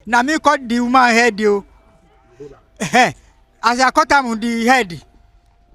Na me cut the woman head yo. As I cut am on the head,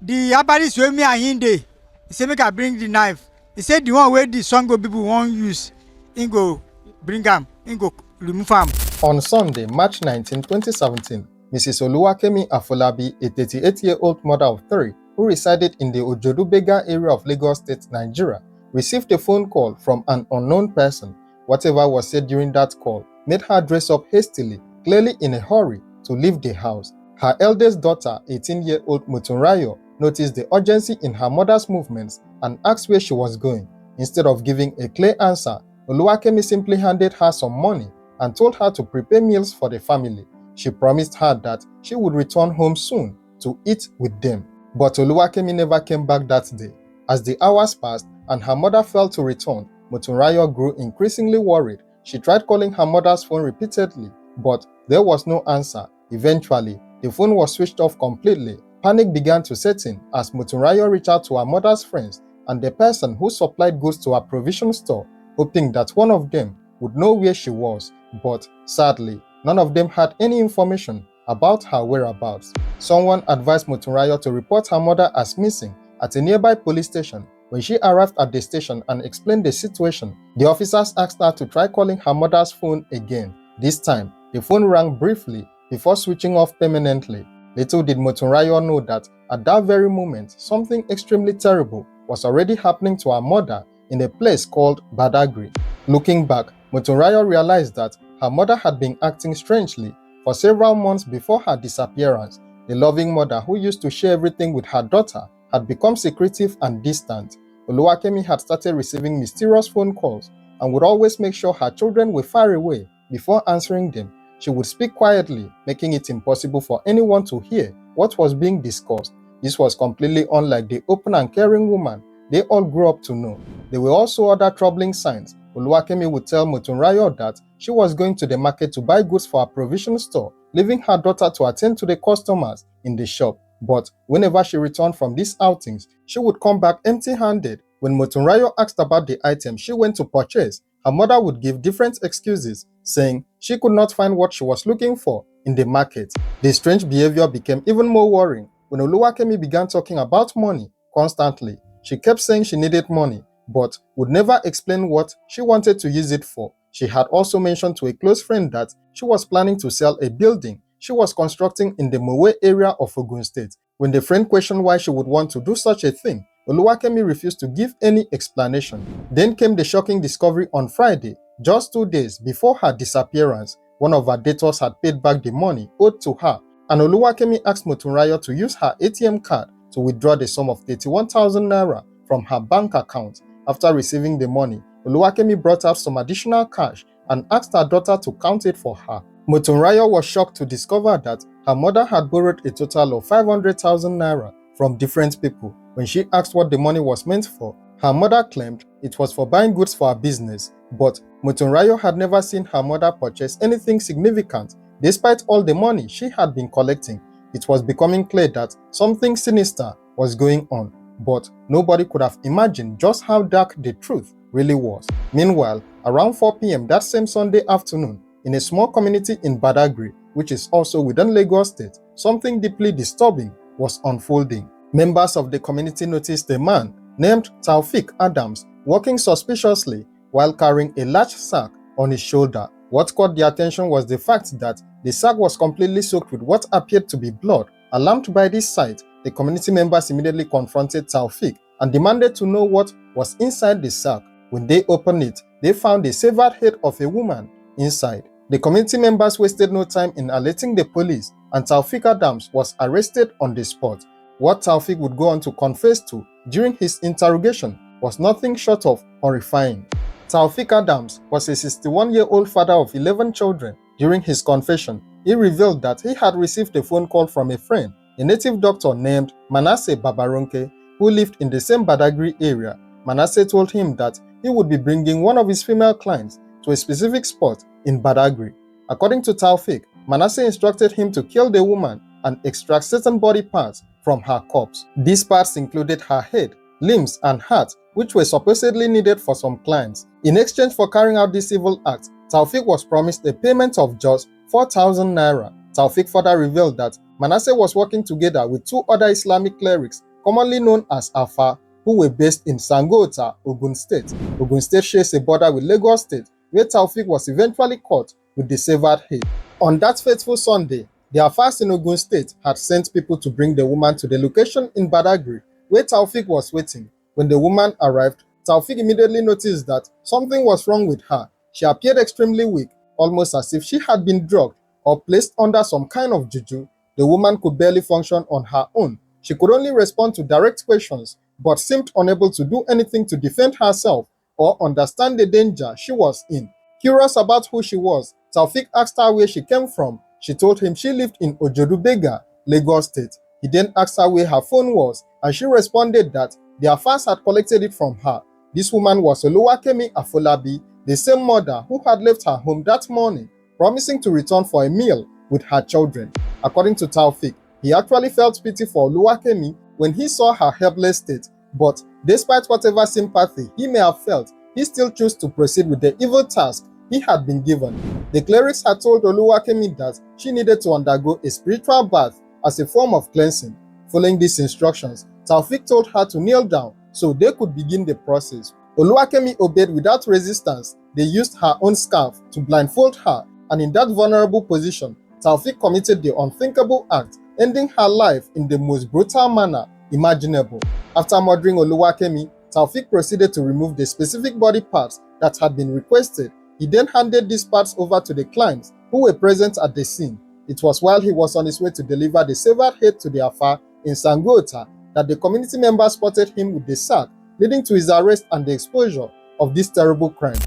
the herbalist wey me and him dey, he say make I bring the knife. He say the one wey the Sango people wan use, he go bring am, he go remove am. On Sunday, March 19, 2017, Mrs. Oluwakemi Afolabi, a 38-year-old mother of 3 who resided in the Ojodu Berger area of Lagos State, Nigeria, received a phone call from an unknown person. Whatever was said during that call made her dress up hastily, clearly in a hurry to leave the house. Her eldest daughter, 18-year-old Motunrayo, noticed the urgency in her mother's movements and asked where she was going. Instead of giving a clear answer, Oluwakemi simply handed her some money and told her to prepare meals for the family. She promised her that she would return home soon to eat with them. But Oluwakemi never came back that day. As the hours passed and her mother failed to return, Motunrayo grew increasingly worried. She tried calling her mother's phone repeatedly, but there was no answer. Eventually, the phone was switched off completely. Panic began to set in as Motunrayo reached out to her mother's friends and the person who supplied goods to her provision store, hoping that one of them would know where she was. But sadly, none of them had any information about her whereabouts. Someone advised Motunrayo to report her mother as missing at a nearby police station. When she arrived at the station and explained the situation, the officers asked her to try calling her mother's phone again. This time, the phone rang briefly before switching off permanently. Little did Motunrayo know that at that very moment, something extremely terrible was already happening to her mother in a place called Badagry. Looking back, Motunrayo realized that her mother had been acting strangely for several months before her disappearance. The loving mother who used to share everything with her daughter had become secretive and distant. Oluwakemi had started receiving mysterious phone calls and would always make sure her children were far away before answering them. She would speak quietly, making it impossible for anyone to hear what was being discussed. This was completely unlike the open and caring woman they all grew up to know. There were also other troubling signs. Oluwakemi would tell Motunrayo that she was going to the market to buy goods for her provision store, leaving her daughter to attend to the customers in the shop. But whenever she returned from these outings, she would come back empty-handed. When Motunrayo asked about the item she went to purchase, her mother would give different excuses, saying she could not find what she was looking for in the market. The strange behavior became even more worrying when Oluwakemi began talking about money constantly. She kept saying she needed money, but would never explain what she wanted to use it for. She had also mentioned to a close friend that she was planning to sell a building she was constructing in the Mowe area of Ogun State. When the friend questioned why she would want to do such a thing, Oluwakemi refused to give any explanation. Then came the shocking discovery on Friday, just 2 days before her disappearance. One of her debtors had paid back the money owed to her, and Oluwakemi asked Motunrayo to use her ATM card to withdraw the sum of 31,000 naira from her bank account. After receiving the money, Oluwakemi brought out some additional cash and asked her daughter to count it for her. Motunrayo was shocked to discover that her mother had borrowed a total of 500,000 naira from different people. When she asked what the money was meant for, her mother claimed it was for buying goods for her business. But Motunrayo had never seen her mother purchase anything significant. Despite all the money she had been collecting, it was becoming clear that something sinister was going on. But nobody could have imagined just how dark the truth really was. Meanwhile, around 4 p.m. that same Sunday afternoon, in a small community in Badagry, which is also within Lagos State, something deeply disturbing was unfolding. Members of the community noticed a man named Tafi Adams walking suspiciously while carrying a large sack on his shoulder. What caught their attention was the fact that the sack was completely soaked with what appeared to be blood. Alarmed by this sight, the community members immediately confronted Taufik and demanded to know what was inside the sack. When they opened it, they found the severed head of a woman inside. The community members wasted no time in alerting the police, and Taufik Adams was arrested on the spot. What Taufik would go on to confess to during his interrogation was nothing short of horrifying. Taufik Adams was a 61-year-old father of 11 children. During his confession, he revealed that he had received a phone call from a friend, a native doctor named Manasseh Babaronke, who lived in the same Badagry area. Manasseh told him that he would be bringing one of his female clients to a specific spot in Badagry. According to Taufik, Manasseh instructed him to kill the woman and extract certain body parts from her corpse. These parts included her head, limbs, and heart, which were supposedly needed for some clients. In exchange for carrying out this evil act, Taufik was promised a payment of just 4,000 naira. Taufik further revealed that Manasseh was working together with two other Islamic clerics, commonly known as Afa, who were based in Sangota, Ogun State. Ogun State shares a border with Lagos State, where Taufik was eventually caught with the severed head. On that fateful Sunday, the Afas in Ogun State had sent people to bring the woman to the location in Badagry, where Taufik was waiting. When the woman arrived, Taufik immediately noticed that something was wrong with her. She appeared extremely weak, almost as if she had been drugged or placed under some kind of juju. The woman could barely function on her own. She could only respond to direct questions, but seemed unable to do anything to defend herself or understand the danger she was in. Curious about who she was, Taufik asked her where she came from. She told him she lived in Ojodu Berger, Lagos State. He then asked her where her phone was, and she responded that the Afas had collected it from her. This woman was Oluwakemi Afolabi, the same mother who had left her home that morning, promising to return for a meal with her children. According to Taufik, he actually felt pity for Oluwakemi when he saw her helpless state, but despite whatever sympathy he may have felt, he still chose to proceed with the evil task he had been given. The clerics had told Oluwakemi that she needed to undergo a spiritual bath as a form of cleansing. Following these instructions, Taufik told her to kneel down so they could begin the process. Oluwakemi obeyed without resistance. They used her own scarf to blindfold her, and in that vulnerable position, Taufik committed the unthinkable act, ending her life in the most brutal manner imaginable. After murdering Oluwakemi, Taufik proceeded to remove the specific body parts that had been requested. He then handed these parts over to the clients who were present at the scene. It was while he was on his way to deliver the severed head to the Afa in Sangota that the community members spotted him with the sack, leading to his arrest and the exposure of this terrible crime.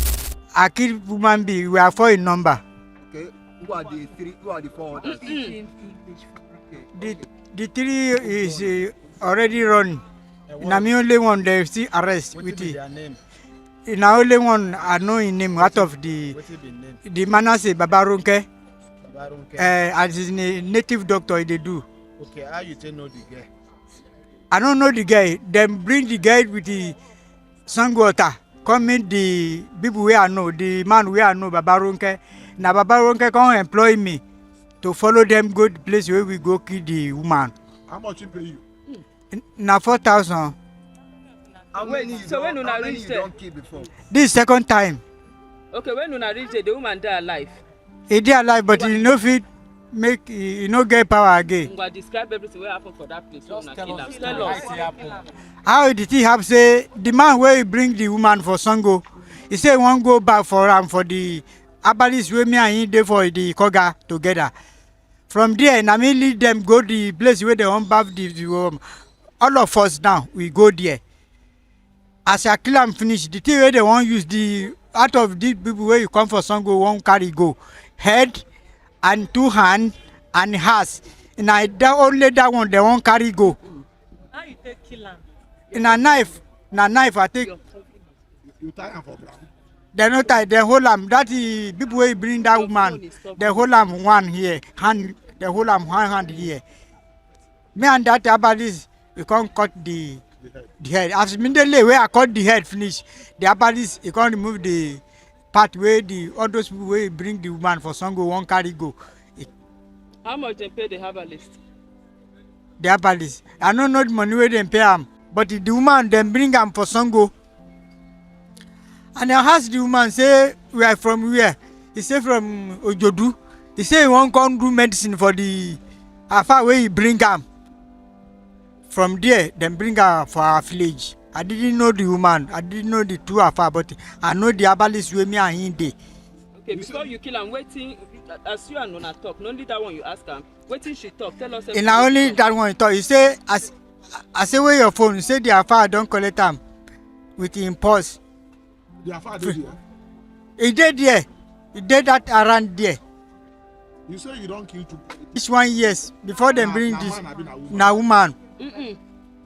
I killed woman B. We are four in number. Okay, who are the three? Who are the four others? The three is already run. Now me only one they still arrest with it. Now only one I know in name out of the Manasseh Babarunke. As his native doctor they do. Okay, how you know the guy? I don't know the guy. Them bring the guy with the Sangwater. Come in the people where I know, the man where I know Babarunke. Now Babarunke come employ me to follow them go to the place where we go kill the woman. How much he pay you? Now 4,000. How many you don't kill before? This second time. Okay, when you reach there, the woman die alive. He dey alive, but he no fit make he no get power again. But describe everything what happened for that place. Just tell us. How did he have say the man where he bring the woman for Sango? He say he won't go back for for the Abalis where me and him dey for the Koga together. From there, na me lead them go the place where they want bath the all of us now we go there. As I kill am finish, the thing where they want use the out of these people where you come for Sango won't carry go head and two hand and hands. And I only that one they won't carry go. How you take kill am? In a knife I take. You tie him for ground. They no tie, they hold am. That is people where bring that woman. They hold am one here, hand. They hold am one hand here. Me and that Abalis, we can't cut the head. As immediately where I cut the head finish, the Abalis, you can't remove the part where the all those people where bring the woman for Sango won't carry go. How much they pay the herbalist? The Abalis. I don't know the money where they pay am, but the woman then bring am for Sango. And I asked the woman, say, we are from where? He say from Ojodu. He say he won't come do medicine for the Afa where he bring am. From there, then bring her for our village. I didn't know the woman. I didn't know the two Afa, but I know the Abalis where me and him dey. Okay, before you kill am, waiting, as you and Nona talk, not only that one you ask am, waiting she talk, tell us everything. And I only that one talk. He say, I say, where your phone? He say, the Afa don't collect am with him purse. The Afa did here. He did there. He did that around there. You say you don't kill two. This 1 year before them bring this. Now woman.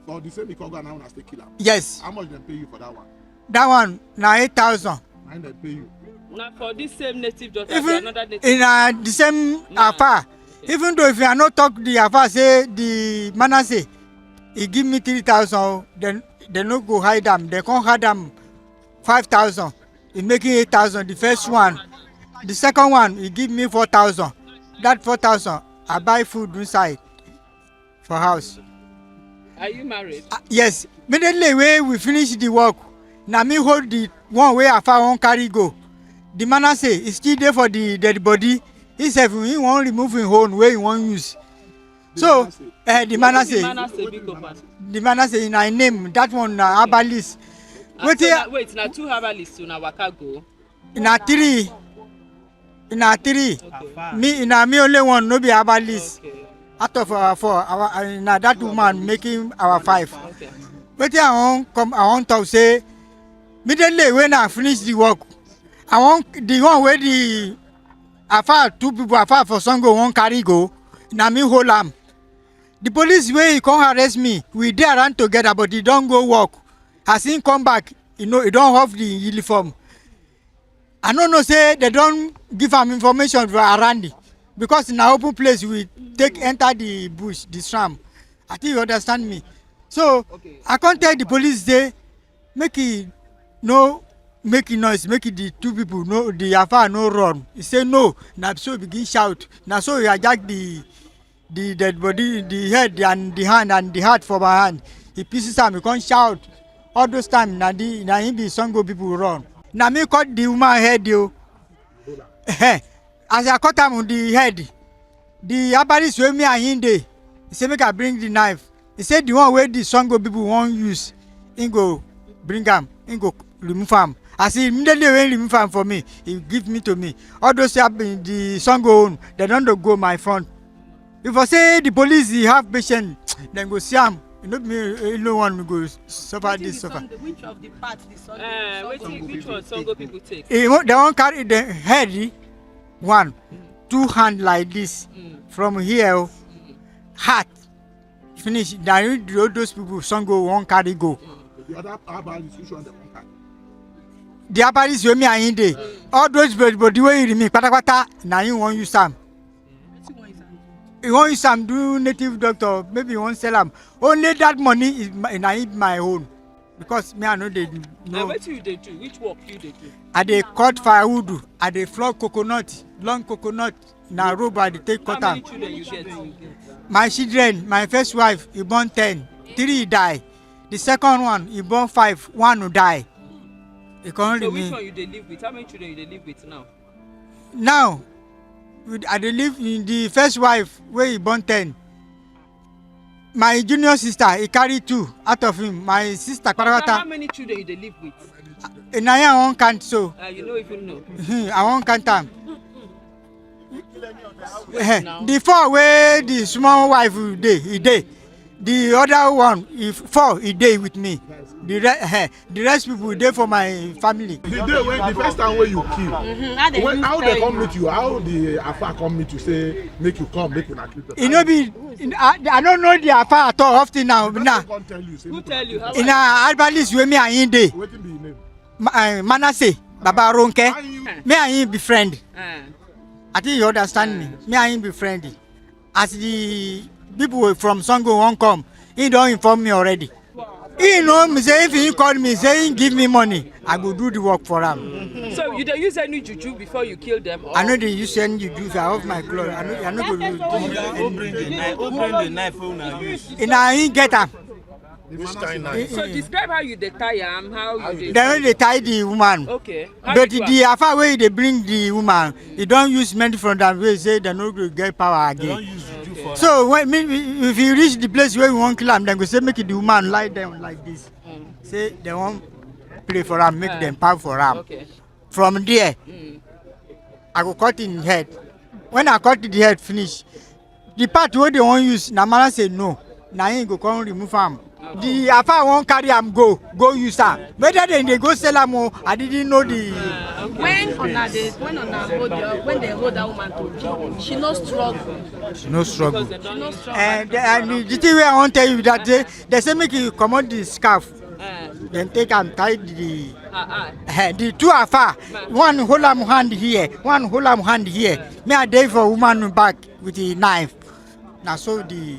So the same Ikoga now stay kill am. Yes. How much they pay you for that one? That one now 8,000. Nine they pay you. Now for this same native daughter, Even another native. in the same Afa, even though if you are not talk the Afa say the Manasseh, he give me 3,000, then they no go hide them. They can't hide them 5,000. He making 8,000. The first one, The second one, he give me 4,000. That 4,000, I buy food inside for house. Are you married? Yes. Immediately when we finish the work, now me hold the one way I found carry go. The man say it's still there for the dead body. He said he won't remove his own way he won't use. So the man say in my name that one herbalist. Wait, now 2 herbalists to now waka go. In a 3. Okay. Me only one no be herbalist. Okay. Out of our 4, now that woman making our 5. Okay. But I want to say immediately when I finish the work, I want the one where the afar 2 people afar for Sango won't carry go. Now me hold am. The police wey he come arrest me, we dey around together but he don't go work. As he come back, he don't have the uniform. I don't know say they don't give am information for around it. Because in an open place we enter the bush, the swamp. I think you understand me. So I can't tell the police say make it make noise, make it the 2 people no the affair no run. He say no, now so begin shout. Now so he hijack the dead body, the head and the hand and the heart for my hand. He pieces am, he can't shout. All those time na him be Sango people run. Now me cut the woman head yo. As I cut am on the head, the herbalist wey me and him dey, he say make I bring the knife. He said the one where the Sango people won't use, he go bring am, he go remove am. As he immediately when he remove am for me, he give me to me. All those the Sango own, they don't go my front. If I say the police he have patient, then go see am. You know me, no one go suffer this suffer. Which of the parts the Sango? Which one Sango people take? They won't carry the head, 1, 2 hand like this, from here, heart, finish. Then those people Sango won't carry go. The other herbalist, which one they won't carry? The herbalist wey me and him dey, all those body wey you remain patapata, na him wan use am. He won't use am do native doctor, maybe he won't sell am. Only that money is my own. Because me I know they Now what you dey do? Which work you dey do? I dey cut firewood, I dey flog coconut, long coconut, na rope I dey take cut How am. many children you get? My children, my first wife, he born 10, 3 die. The second one, he born 5, 1 who die. He can't So remain. which one you dey live with? How many children you dey live with now? Now, I dey live in the first wife where he born 10. My junior sister, he carry 2 out of him. My sister, How Parawata, many children you dey live with? na I won't count so. You don't even know. I won't count am. The 4 where the small wife he dey. The other one, 4 he dey with me. The rest people dey for my family. The day when the first time when you kill, how they come meet you? How the affair come meet you? Say make you come, make una kill. You know be, I don't know the affair at all often now. Can't tell you. Say, Who tell you? How In a herbalist wey me and him dey, wetin be your name? Manasseh, Baba Ronke, me and him be friend. I think you understand me. Me and him be friendly. As the people from Sango won't come, he don't inform me already. He know me say if he call me, say he give me money, I go do the work for him. So you dey use any juju before you kill them? Or? I know they use any juju. I have my clothes. I know go do. Who bring the knife wey una use? He get am. Which kind knife? So describe how you dey tie am, how you dey. They they tie the woman. Okay. How But you do am? the affair wey they bring the woman, he don't use men from that way. Say they no go get power They don't again. use juju for. So when if you reach the place where you want kill am, then go say make the woman lie down like this. Say they won't pray for am, make them power for am. Okay. From there, I go cut in head. When I cut the head finish, the part where they won't use, na man say no. Na him go come remove am. The affair won't carry am go use am. Whether they go sell am or I didn't know the. When they hold that woman to kill, she no struggle. No struggle. Because they don't use. And the thing wey I wan tell you that they say make you comot the scarf, then take am tie the 2 affair. One hold am hand here, one hold am hand here. Me I dey for woman back with the knife. Na so the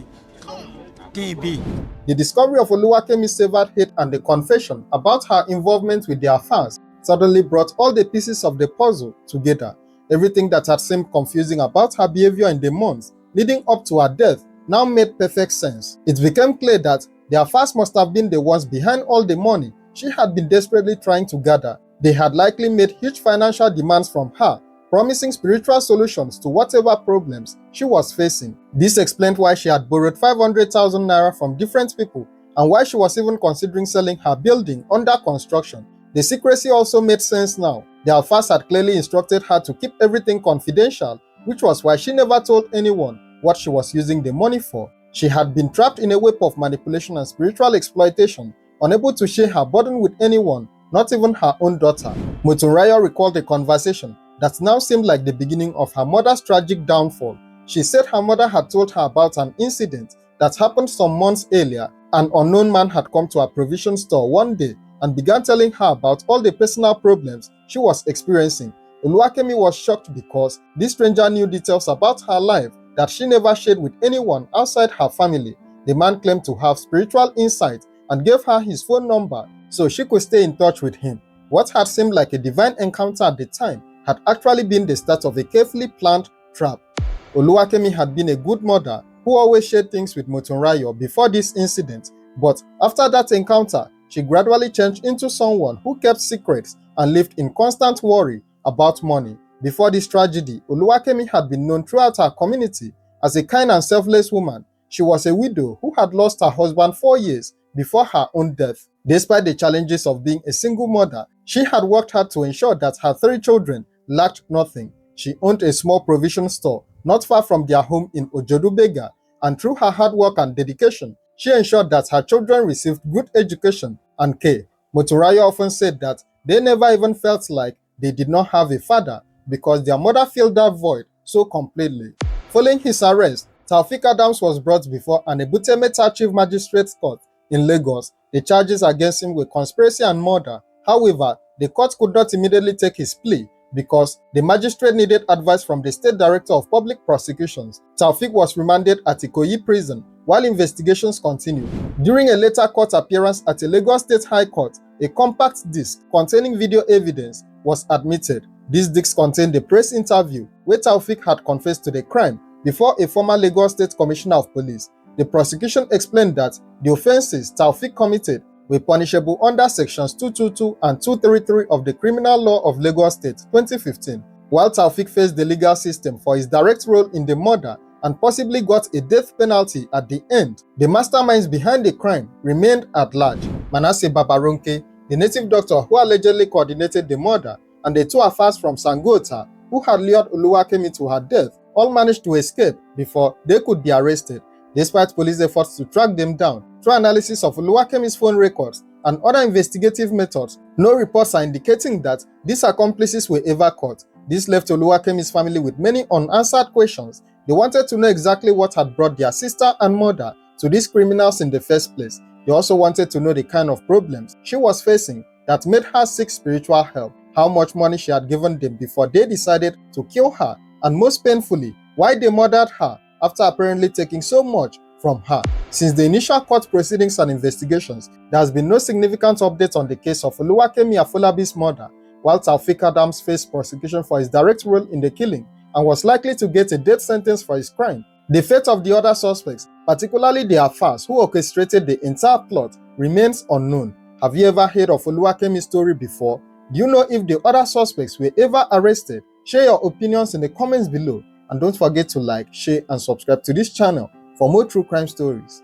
thing be. The discovery of Oluwakemi's severed head and the confession about her involvement with the affairs suddenly brought all the pieces of the puzzle together. Everything that had seemed confusing about her behavior in the months leading up to her death now made perfect sense. It became clear that the Afas must have been the ones behind all the money she had been desperately trying to gather. They had likely made huge financial demands from her, promising spiritual solutions to whatever problems she was facing. This explained why she had borrowed 500,000 naira from different people and why she was even considering selling her building under construction. The secrecy also made sense now. The Alphas had clearly instructed her to keep everything confidential, which was why she never told anyone what she was using the money for. She had been trapped in a web of manipulation and spiritual exploitation, unable to share her burden with anyone, not even her own daughter. Motunrayo recalled a conversation that now seemed like the beginning of her mother's tragic downfall. She said her mother had told her about an incident that happened some months earlier. An unknown man had come to her provision store one day and began telling her about all the personal problems she was experiencing. Oluwakemi was shocked because this stranger knew details about her life that she never shared with anyone outside her family. The man claimed to have spiritual insight and gave her his phone number so she could stay in touch with him. What had seemed like a divine encounter at the time had actually been the start of a carefully planned trap. Oluwakemi had been a good mother who always shared things with Motunrayo before this incident, but after that encounter, she gradually changed into someone who kept secrets and lived in constant worry about money. Before this tragedy, Oluwakemi had been known throughout her community as a kind and selfless woman. She was a widow who had lost her husband 4 years before her own death. Despite the challenges of being a single mother, she had worked hard to ensure that her 3 children lacked nothing. She owned a small provision store not far from their home in Ojodu Berger, and through her hard work and dedication, she ensured that her children received good education and care. Motunrayo often said that they never even felt like they did not have a father because their mother filled that void so completely. Following his arrest, Tafi Adams was brought before an Ebute Metta Chief Magistrate's Court in Lagos. The charges against him were conspiracy and murder. However, the court could not immediately take his plea because the magistrate needed advice from the State Director of Public Prosecutions. Taufik was remanded at Ikoyi prison while investigations continued. During a later court appearance at a Lagos State High Court, a compact disc containing video evidence was admitted. This disc contained a press interview where Taufik had confessed to the crime before a former Lagos State Commissioner of Police. The prosecution explained that the offenses Taufik committed were punishable under sections 222 and 233 of the Criminal Law of Lagos State 2015. While Taufik faced the legal system for his direct role in the murder and possibly got a death penalty at the end, the masterminds behind the crime remained at large. Manasseh Babaronke, the native doctor who allegedly coordinated the murder, and the 2 Afas from Sangota who had lured Oluwakemi to her death, all managed to escape before they could be arrested. Despite police efforts to track them down, through analysis of Oluwakemi's phone records and other investigative methods, no reports are indicating that these accomplices were ever caught. This left Oluwakemi's family with many unanswered questions. They wanted to know exactly what had brought their sister and mother to these criminals in the first place. They also wanted to know the kind of problems she was facing that made her seek spiritual help, how much money she had given them before they decided to kill her, and most painfully, why they murdered her after apparently taking so much from her. Since the initial court proceedings and investigations, there has been no significant update on the case of Oluwakemi Afolabi's murder, while Taufik Adams faced prosecution for his direct role in the killing and was likely to get a death sentence for his crime. The fate of the other suspects, particularly the Afas who orchestrated the entire plot, remains unknown. Have you ever heard of Oluwakemi's story before? Do you know if the other suspects were ever arrested? Share your opinions in the comments below. And don't forget to like, share, and subscribe to this channel for more true crime stories.